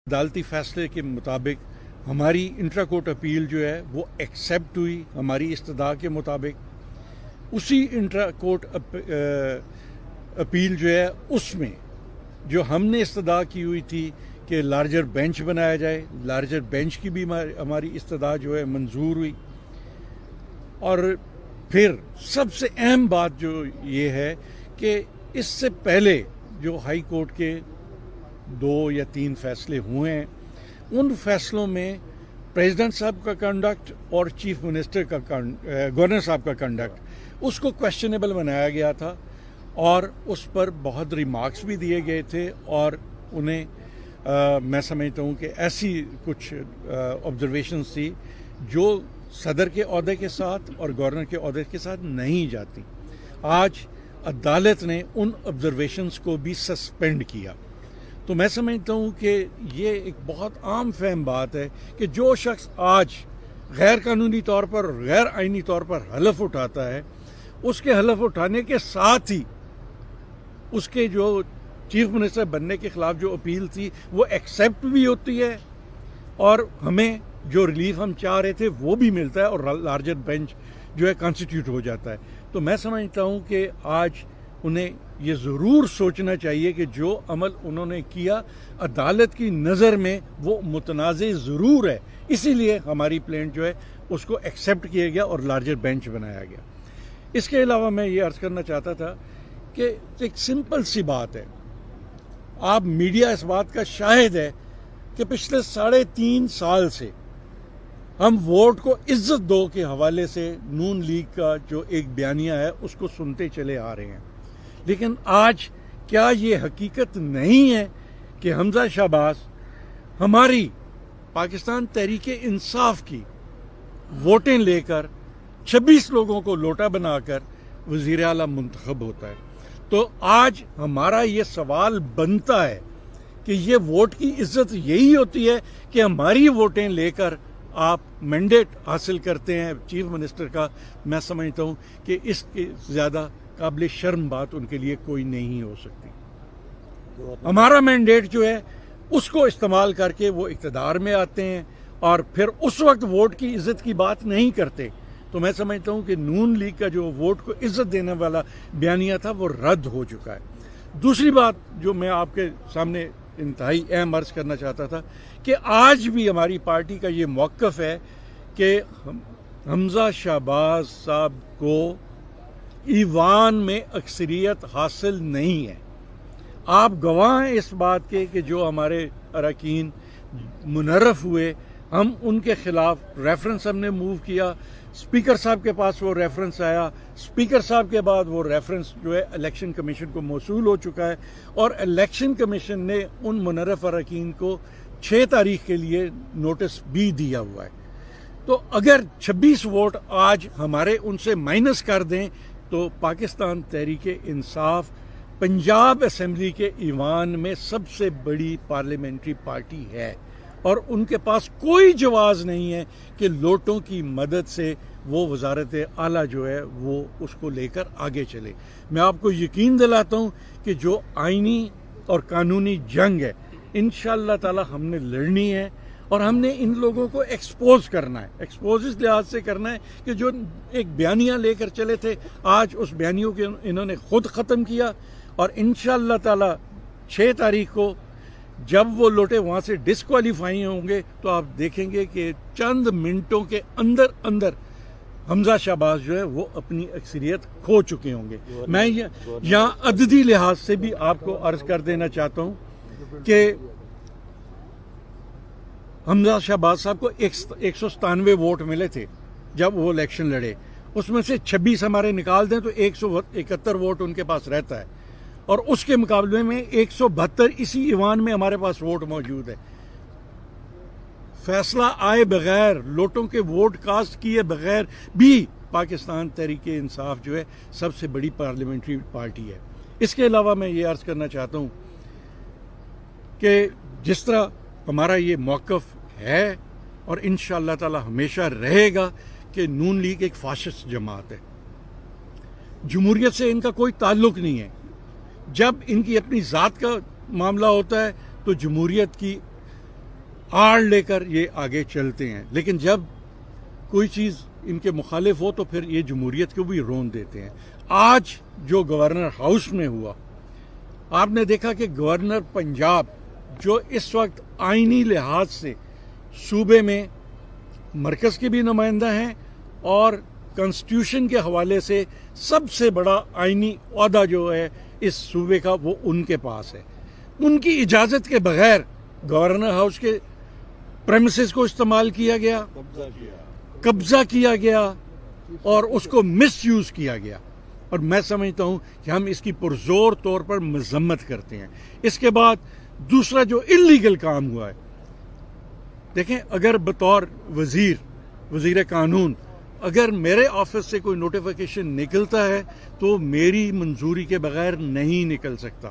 عدالتی فیصلے کے مطابق ہماری انٹرا کورٹ اپیل جو ہے وہ ایکسیپٹ ہوئی ہماری استدعا کے مطابق. اسی انٹرا کورٹ اپیل جو ہے اس میں جو ہم نے استدعا کی ہوئی تھی کہ لارجر بینچ بنایا جائے، لارجر بینچ کی بھی ہماری استدعا جو ہے منظور ہوئی. اور پھر سب سے اہم بات جو یہ ہے کہ اس سے پہلے جو ہائی کورٹ کے 2 یا 3 فیصلے ہوئے ہیں ان فیصلوں میں پریزیڈنٹ صاحب کا کنڈکٹ اور چیف منسٹر کا گورنر صاحب کا کنڈکٹ اس کو کویسچنیبل بنایا گیا تھا، اور اس پر بہت ریمارکس بھی دیے گئے تھے، اور انہیں میں سمجھتا ہوں کہ ایسی کچھ آبزرویشنز تھی جو صدر کے عہدے کے ساتھ اور گورنر کے عہدے کے ساتھ نہیں جاتی. آج عدالت نے ان آبزرویشنز کو بھی سسپینڈ کیا. تو میں سمجھتا ہوں کہ یہ ایک بہت عام فہم بات ہے کہ جو شخص آج غیر قانونی طور پر اور غیر آئینی طور پر حلف اٹھاتا ہے، اس کے حلف اٹھانے کے ساتھ ہی اس کے جو چیف منسٹر بننے کے خلاف جو اپیل تھی وہ ایکسیپٹ بھی ہوتی ہے، اور ہمیں جو ریلیف ہم چاہ رہے تھے وہ بھی ملتا ہے، اور لارجر بینچ جو ہے کانسٹیٹیوٹ ہو جاتا ہے. تو میں سمجھتا ہوں کہ آج انہیں یہ ضرور سوچنا چاہیے کہ جو عمل انہوں نے کیا عدالت کی نظر میں وہ متنازع ضرور ہے، اسی لیے ہماری پلینٹ جو ہے اس کو ایکسیپٹ کیا گیا اور لارجر بینچ بنایا گیا. اس کے علاوہ میں یہ عرض کرنا چاہتا تھا کہ ایک سمپل سی بات ہے، آپ میڈیا اس بات کا شاہد ہے کہ پچھلے 3.5 سال سے ہم ووٹ کو عزت دو کے حوالے سے نون لیگ کا جو ایک بیانیہ ہے اس کو سنتے چلے آ رہے ہیں. لیکن آج کیا یہ حقیقت نہیں ہے کہ حمزہ شہباز ہماری پاکستان تحریک انصاف کی ووٹیں لے کر 26 لوگوں کو لوٹا بنا کر وزیر اعلیٰ منتخب ہوتا ہے؟ تو آج ہمارا یہ سوال بنتا ہے کہ یہ ووٹ کی عزت یہی ہوتی ہے کہ ہماری ووٹیں لے کر آپ مینڈیٹ حاصل کرتے ہیں چیف منسٹر کا؟ میں سمجھتا ہوں کہ اس کے زیادہ قابل شرم بات ان کے لیے کوئی نہیں ہو سکتی. ہمارا مینڈیٹ جو ہے اس کو استعمال کر کے وہ اقتدار میں آتے ہیں اور پھر اس وقت ووٹ کی عزت کی بات نہیں کرتے. تو میں سمجھتا ہوں کہ نون لیگ کا جو ووٹ کو عزت دینے والا بیانیہ تھا وہ رد ہو چکا ہے. دوسری بات جو میں آپ کے سامنے انتہائی اہم عرض کرنا چاہتا تھا کہ آج بھی ہماری پارٹی کا یہ موقف ہے کہ حمزہ شہباز صاحب کو ایوان میں اکثریت حاصل نہیں ہے. آپ گواہ ہیں اس بات کے کہ جو ہمارے اراکین منحرف ہوئے ہم ان کے خلاف ریفرنس ہم نے موو کیا، اسپیکر صاحب کے پاس وہ ریفرنس آیا، اسپیکر صاحب کے بعد وہ ریفرنس جو ہے الیکشن کمیشن کو موصول ہو چکا ہے، اور الیکشن کمیشن نے ان منحرف اراکین کو 6 تاریخ کے لیے نوٹس بھی دیا ہوا ہے. تو اگر 26 ووٹ آج ہمارے ان سے مائنس کر دیں تو پاکستان تحریک انصاف پنجاب اسمبلی کے ایوان میں سب سے بڑی پارلیمنٹری پارٹی ہے، اور ان کے پاس کوئی جواز نہیں ہے کہ لوٹوں کی مدد سے وہ وزارت اعلیٰ جو ہے وہ اس کو لے کر آگے چلے. میں آپ کو یقین دلاتا ہوں کہ جو آئینی اور قانونی جنگ ہے انشاءاللہ تعالی ہم نے لڑنی ہے، اور ہم نے ان لوگوں کو ایکسپوز کرنا ہے. ایکسپوز اس لحاظ سے کرنا ہے کہ جو ایک بیانیہ لے کر چلے تھے آج اس بیانیوں کے انہوں نے خود ختم کیا، اور انشاءاللہ تعالی 6 تاریخ کو جب وہ لوٹے وہاں سے ڈسکوالیفائی ہوں گے تو آپ دیکھیں گے کہ چند منٹوں کے اندر اندر حمزہ شہباز جو ہے وہ اپنی اکثریت کھو چکے ہوں گے. میں یہاں عددی لحاظ سے بھی آپ کو عرض کر دینا چاہتا ہوں کہ حمزہ شہباز صاحب کو 197 ووٹ ملے تھے جب وہ الیکشن لڑے، اس میں سے 26 ہمارے نکال دیں تو 171 ووٹ ان کے پاس رہتا ہے، اور اس کے مقابلے میں 172 اسی ایوان میں ہمارے پاس ووٹ موجود ہے. فیصلہ آئے بغیر، لوٹوں کے ووٹ کاسٹ کیے بغیر بھی پاکستان تحریک انصاف جو ہے سب سے بڑی پارلیمنٹری پارٹی ہے. اس کے علاوہ میں یہ عرض کرنا چاہتا ہوں کہ جس طرح ہمارا یہ موقف ہے اور انشاءاللہ تعالی ہمیشہ رہے گا کہ نون لیگ ایک فاشسٹ جماعت ہے، جمہوریت سے ان کا کوئی تعلق نہیں ہے. جب ان کی اپنی ذات کا معاملہ ہوتا ہے تو جمہوریت کی آڑ لے کر یہ آگے چلتے ہیں، لیکن جب کوئی چیز ان کے مخالف ہو تو پھر یہ جمہوریت کو بھی رون دیتے ہیں۔ آج جو گورنر ہاؤس میں ہوا، آپ نے دیکھا کہ گورنر پنجاب جو اس وقت آئینی لحاظ سے صوبے میں مرکز کے بھی نمائندہ ہیں اور کانسٹیٹیوشن کے حوالے سے سب سے بڑا آئینی عہدہ جو ہے اس صوبے کا وہ ان کے پاس ہے، ان کی اجازت کے بغیر گورنر ہاؤس کے پریمیسز کو استعمال کیا گیا، قبضہ کیا گیا اور اس کو مس یوز کیا گیا، اور میں سمجھتا ہوں کہ ہم اس کی پرزور طور پر مذمت کرتے ہیں۔ اس کے بعد دوسرا جو اللیگل کام ہوا ہے، دیکھیں اگر بطور وزیر قانون اگر میرے آفس سے کوئی نوٹیفیکیشن نکلتا ہے تو میری منظوری کے بغیر نہیں نکل سکتا۔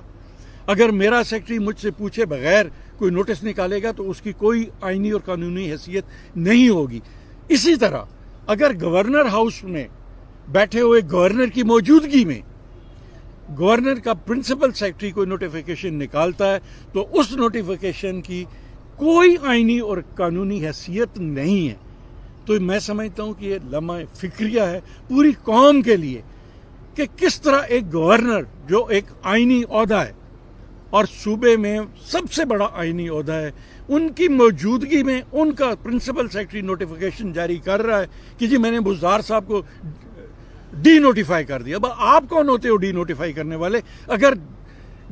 اگر میرا سیکرٹری مجھ سے پوچھے بغیر کوئی نوٹس نکالے گا تو اس کی کوئی آئینی اور قانونی حیثیت نہیں ہوگی۔ اسی طرح اگر گورنر ہاؤس میں بیٹھے ہوئے گورنر کی موجودگی میں گورنر کا پرنسپل سیکرٹری کوئی نوٹیفیکیشن نکالتا ہے تو اس نوٹیفیکیشن کی کوئی آئینی اور قانونی حیثیت نہیں ہے۔ تو میں سمجھتا ہوں کہ یہ لمحہ فکریہ ہے پوری قوم کے لیے کہ کس طرح ایک گورنر جو ایک آئینی عہدہ ہے اور صوبے میں سب سے بڑا آئینی عہدہ ہے، ان کی موجودگی میں ان کا پرنسپل سیکرٹری نوٹیفیکیشن جاری کر رہا ہے کہ جی میں نے بزدار صاحب کو ڈی نوٹیفائی کر دیا۔ آپ کون ہوتے ہو ڈی نوٹیفائی کرنے والے؟ اگر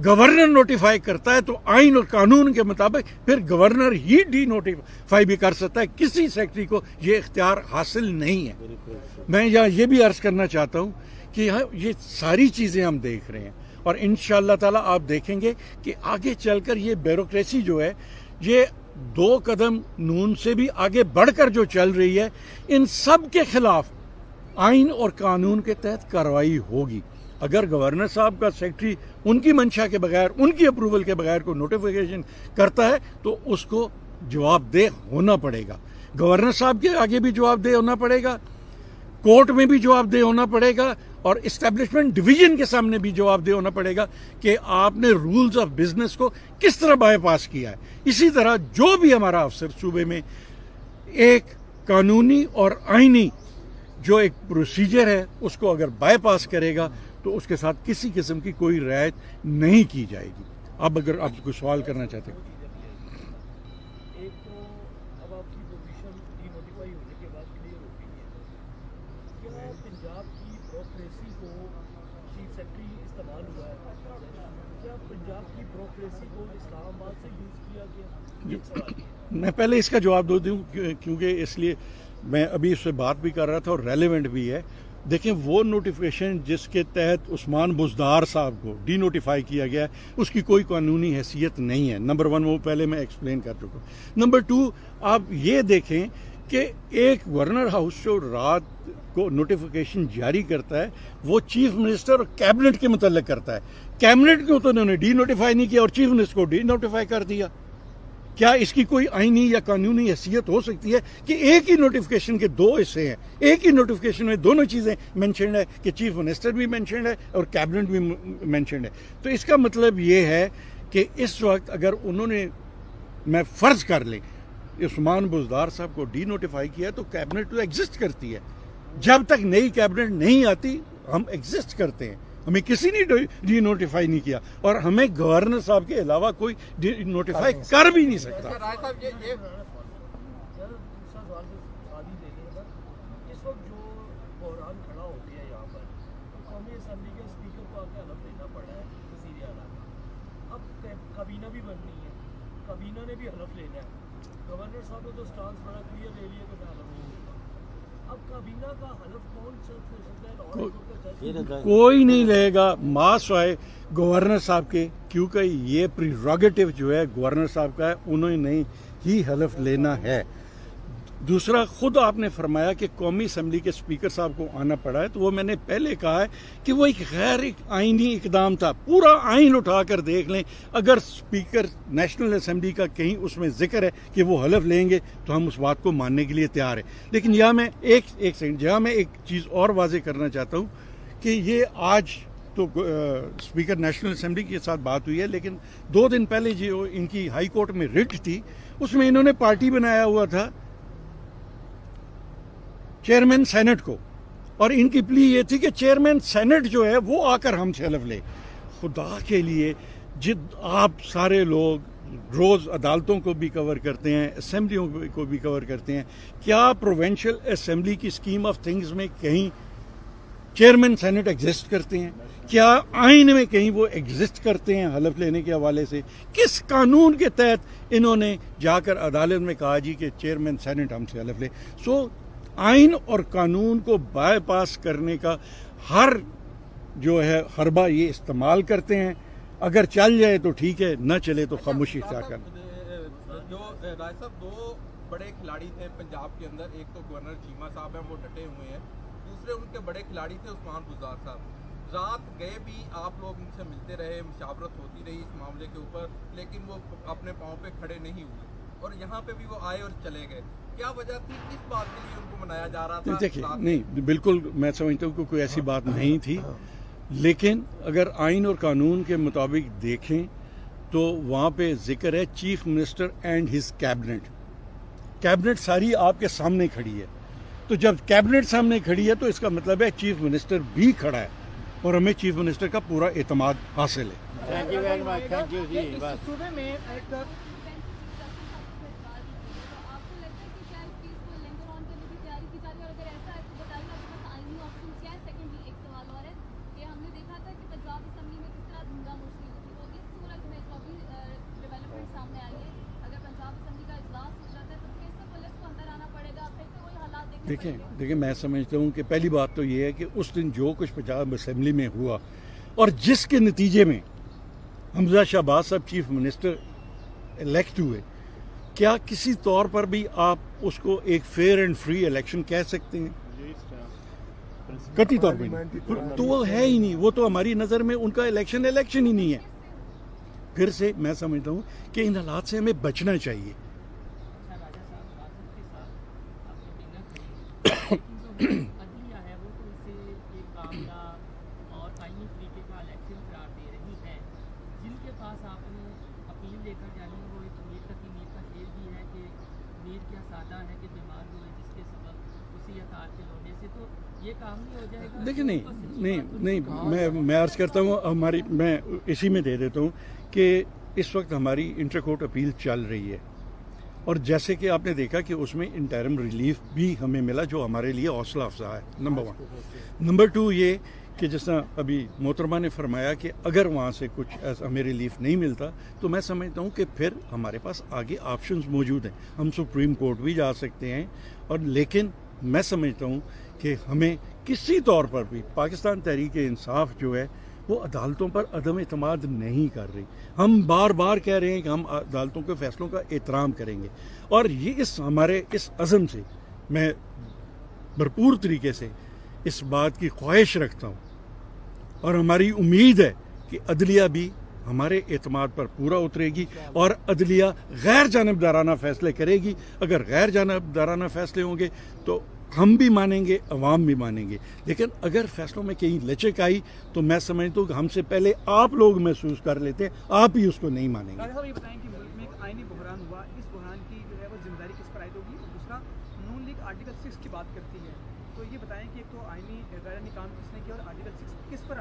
گورنر نوٹیفائی کرتا ہے تو آئین اور قانون کے مطابق پھر گورنر ہی ڈی نوٹیفائی بھی کر سکتا ہے، کسی سیکرٹری کو یہ اختیار حاصل نہیں ہے۔ میں یہاں یہ بھی عرض کرنا چاہتا ہوں کہ یہ ساری چیزیں ہم دیکھ رہے ہیں اور انشاءاللہ تعالیٰ آپ دیکھیں گے کہ آگے چل کر یہ بیوروکریسی جو ہے یہ 2 قدم نون سے بھی آگے بڑھ کر جو چل رہی ہے، ان سب کے خلاف آئین اور قانون کے تحت کارروائی ہوگی۔ اگر گورنر صاحب کا سیکرٹری ان کی منشا کے بغیر، ان کی اپروول کے بغیر کوئی نوٹیفیکیشن کرتا ہے تو اس کو جواب دہ ہونا پڑے گا، گورنر صاحب کے آگے بھی جواب دہ ہونا پڑے گا، کورٹ میں بھی جواب دہ ہونا پڑے گا اور اسٹیبلشمنٹ ڈویژن کے سامنے بھی جواب دہ ہونا پڑے گا کہ آپ نے رولز آف بزنس کو کس طرح بائی پاس کیا ہے۔ اسی طرح جو بھی ہمارا افسر صوبے میں ایک قانونی اور آئینی جو ایک پروسیجر ہے اس کو اگر بائی پاس کرے گا تو اس کے ساتھ کسی قسم کی کوئی رعایت نہیں کی جائے گی۔ اب اگر آپ کوئی سوال کرنا چاہتے ہیں۔ ایک تو اب آپ کی پوزیشن ڈی نوٹیفائی ہونے کے بعد کلیئر ہو گئی ہے، کیا پنجاب کی بیوروکریسی کو چیف سیکرٹری استعمال ہوا ہے؟ کیا پنجاب کی بیوروکریسی کو اسلام آباد سے یوز کیا گیا؟ میں پہلے اس کا جواب دوں کیونکہ اس لیے میں ابھی اس سے بات بھی کر رہا تھا اور ریلیونٹ بھی ہے۔ دیکھیں وہ نوٹیفیکیشن جس کے تحت عثمان بزدار صاحب کو ڈی نوٹیفائی کیا گیا ہے اس کی کوئی قانونی حیثیت نہیں ہے۔ نمبر 1 وہ پہلے میں ایکسپلین کر چکا ہوں۔ نمبر 2 آپ یہ دیکھیں کہ ایک گورنر ہاؤس جو رات کو نوٹیفیکیشن جاری کرتا ہے وہ چیف منسٹر اور کیبنٹ کے متعلق کرتا ہے۔ کیبنٹ کو تو انہوں نے ڈی نوٹیفائی نہیں کیا اور چیف منسٹر کو ڈی نوٹیفائی کر دیا۔ کیا اس کی کوئی آئینی یا قانونی حیثیت ہو سکتی ہے کہ ایک ہی نوٹیفیکیشن کے 2 حصے ہیں، ایک ہی نوٹیفیکیشن میں دونوں چیزیں مینشنڈ ہے کہ چیف منسٹر بھی مینشنڈ ہے اور کیبنٹ بھی مینشنڈ ہے؟ تو اس کا مطلب یہ ہے کہ اس وقت اگر انہوں نے، میں فرض کر لیں عثمان بزدار صاحب کو ڈی نوٹیفائی کیا تو کیبنٹ تو ایگزسٹ کرتی ہے۔ جب تک نئی کیبنٹ نہیں آتی ہم ایگزسٹ کرتے ہیں، ہمیں کسی نے ڈی نوٹیفائی نہیں کیا اور ہمیں گورنر صاحب کے علاوہ کوئی ڈی نوٹیفائی کر بھی نہیں سکتا۔ اس وقت جو بحران کھڑا ہو گیا یہاں پر، قومی اسمبلی کے اسپیکر کو آ کے حلف لینا پڑا ہے وزیر اعلیٰ کا۔ اب کابینہ بھی بننی ہے، کابینہ نے بھی حلف لینا ہے۔ گورنر صاحب نے تو سٹانس بڑا کلیئر لے لیا کہ میں حلف نہیں لیتا۔ اب کابینہ کا حلف کون سا لے سکتا ہے؟ کوئی نہیں لے گا ما سوائے گورنر صاحب کے، کیونکہ یہ پریروگیٹو جو ہے گورنر صاحب کا ہے، انہوں نے ہی حلف لینا ہے۔ دوسرا خود آپ نے فرمایا کہ قومی اسمبلی کے اسپیکر صاحب کو آنا پڑا ہے، تو وہ میں نے پہلے کہا ہے کہ وہ ایک غیر آئینی اقدام تھا۔ پورا آئین اٹھا کر دیکھ لیں، اگر اسپیکر نیشنل اسمبلی کا کہیں اس میں ذکر ہے کہ وہ حلف لیں گے تو ہم اس بات کو ماننے کے لیے تیار ہیں۔ لیکن یہاں میں ایک سیکنڈ، جہاں میں ایک چیز اور واضح کرنا چاہتا ہوں کہ یہ آج تو اسپیکر نیشنل اسمبلی کے ساتھ بات ہوئی ہے، لیکن 2 دن پہلے جو ان کی ہائی کورٹ میں رٹ تھی اس میں انہوں نے پارٹی بنایا ہوا تھا چیئرمین سینٹ کو، اور ان کی پلی یہ تھی کہ چیئرمین سینٹ جو ہے وہ آ کر ہم سے حلف لے. خدا کے لیے، آپ سارے لوگ روز عدالتوں کو بھی کور کرتے ہیں، اسمبلیوں کو بھی کور کرتے ہیں، کیا پروونشل اسمبلی کی اسکیم آف تھنگز میں کہیں چیئرمین سینٹ ایگزسٹ کرتے ہیں؟ کیا آئین میں کہیں وہ ایگزسٹ کرتے ہیں حلف لینے کے حوالے سے؟ کس قانون کے تحت انہوں نے جا کر عدالت میں کہا جی کہ چیئرمین سینٹ ہم سے حلف لے؟ سو آئین اور قانون کو بائی پاس کرنے کا ہر جو ہے حربہ یہ استعمال کرتے ہیں. اگر چل جائے تو ٹھیک ہے، نہ چلے تو خاموشی اختیار کر. جو رائے صاحب 2 بڑے کھلاڑی تھے پنجاب کے اندر، ایک تو گورنر چیمہ صاحب ہیں، وہ ڈٹے ہوئے ہیں، دوسرے ان کے بڑے کھلاڑی تھے عثمان گزار صاحب. رات گئے بھی آپ لوگ ان سے ملتے رہے، مشاورت ہوتی رہی اس معاملے کے اوپر، لیکن وہ اپنے پاؤں پہ کھڑے نہیں ہوئے، اور یہاں پہ بھی وہ آئے اور چلے گئے. کیا وجہ تھی؟ کس بات کے لیے ان کو منایا جا رہا تھا؟ دیکھیے، نہیں، بالکل میں سمجھتا ہوں کہ کوئی ایسی بات نہیں تھی، لیکن اگر آئین اور قانون کے مطابق دیکھیں تو وہاں پہ ذکر ہے chief minister and his cabinet. Cabinet ساری آپ کے سامنے کھڑی ہے، تو جب کیبنٹ سامنے کھڑی ہے تو اس کا مطلب ہے چیف منسٹر بھی کھڑا ہے، اور ہمیں چیف منسٹر کا پورا اعتماد حاصل ہے. صوبے میں دیکھیں میں سمجھتا ہوں کہ پہلی بات تو یہ ہے کہ اس دن جو کچھ پنجاب اسمبلی میں ہوا اور جس کے نتیجے میں حمزہ شہباز صاحب چیف منسٹر الیکٹ ہوئے، کیا کسی طور پر بھی آپ اس کو ایک فیئر اینڈ فری الیکشن کہہ سکتے ہیں؟ قطعی طور پہ نہیں. تو وہ ہے ہی نہیں، وہ تو ہماری نظر میں ان کا الیکشن ہی نہیں ہے. پھر سے میں سمجھتا ہوں کہ ان حالات سے ہمیں بچنا چاہیے. عدلیہ ہے وہ تو اسے ایک قابلہ اور آئینی طریقے کا الیکشن قرار دے رہی ہے. جن کے پاس آپ نے اپیل لے کر جانی ہے وہ ایک میر کا شعر بھی ہے کہ میر کیا سادہ ہے کہ بیمار ہوئے جس کے سبب اسی عطار کے لوٹے سے. تو یہ کام نہیں ہو جائے گا؟ دیکھیں نہیں، میں عرض کرتا ہوں، میں اسی میں دے دیتا ہوں کہ اس وقت ہماری انٹر کورٹ اپیل چل رہی ہے، اور جیسے کہ آپ نے دیکھا کہ اس میں انٹرم ریلیف بھی ہمیں ملا جو ہمارے لیے حوصلہ افزا ہے. نمبر 1. نمبر 2 یہ کہ جس طرح ابھی محترمہ نے فرمایا کہ اگر وہاں سے کچھ ایسا ہمیں ریلیف نہیں ملتا تو میں سمجھتا ہوں کہ پھر ہمارے پاس آگے آپشنز موجود ہیں، ہم سپریم کورٹ بھی جا سکتے ہیں. اور لیکن میں سمجھتا ہوں کہ ہمیں کسی طور پر بھی پاکستان تحریک انصاف جو ہے وہ عدالتوں پر عدم اعتماد نہیں کر رہی. ہم بار بار کہہ رہے ہیں کہ ہم عدالتوں کے فیصلوں کا احترام کریں گے، اور یہ ہمارے اس عزم سے میں بھرپور طریقے سے اس بات کی خواہش رکھتا ہوں، اور ہماری امید ہے کہ عدلیہ بھی ہمارے اعتماد پر پورا اترے گی اور عدلیہ غیر جانبدارانہ فیصلے کرے گی. اگر غیر جانبدارانہ فیصلے ہوں گے تو ہم بھی مانیں گے، عوام بھی مانیں گے. لیکن اگر فیصلوں میں کہیں لچک آئی تو میں سمجھتا ہوں کہ ہم سے پہلے آپ لوگ محسوس کر لیتے ہیں، آپ ہی اس کو نہیں مانیں گے. صاحب یہ بتائیں کہ ملک میں ایک آئینی بحران ہوا، اس بحران کی جو ہے وہ ذمہ داری کس پر عائد ہوگی؟ اور دوسرا، نون لیگ آرٹیکل 6 کی بات کرتی ہے، تو یہ بتائیں کہ ایک تو آئینی غیر آئینی کام کس نے کیا اور آرٹیکل 6 کس پر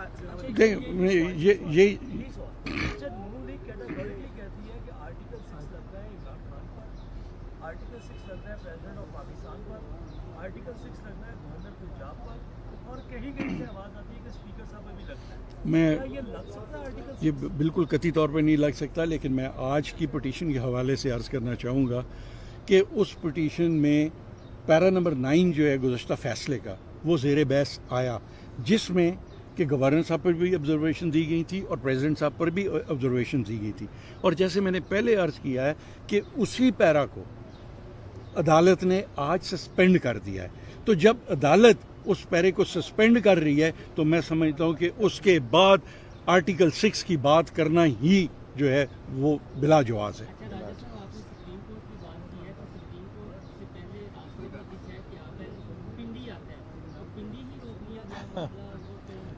نون لیگ کیٹاگریکلی کہتی ہے کہ آرٹیکل 6 لگتا ہے عمران خان پر، آرٹیکل 6 لگتا ہے president of Pakistan per, article 6 لگتا ہے گورنر پنجاب پر، اور کہیں کہیں سے آواز آتی ہے کہ اسپیکر صاحب پہ بھی لگتا ہے. یہ لگ سکتا ہے آرٹیکل؟ یہ بالکل قطعی طور پہ نہیں لگ سکتا، لیکن میں آج کی پٹیشن کے حوالے سے عرض کرنا چاہوں گا کہ اس پٹیشن میں پیرا نمبر 9 جو ہے گزشتہ فیصلے کا وہ زیر بحث آیا، جس میں کہ گورنر صاحب پر بھی آبزرویشن دی گئی تھی اور پریزیڈنٹ صاحب پر بھی آبزرویشن دی گئی تھی. اور جیسے میں نے پہلے عرض کیا ہے کہ اسی پیرا کو عدالت نے آج سسپینڈ کر دیا ہے. تو جب عدالت اس پیرے کو سسپینڈ کر رہی ہے تو میں سمجھتا ہوں کہ اس کے بعد آرٹیکل 6 کی بات کرنا ہی جو ہے وہ بلا جواز ہے.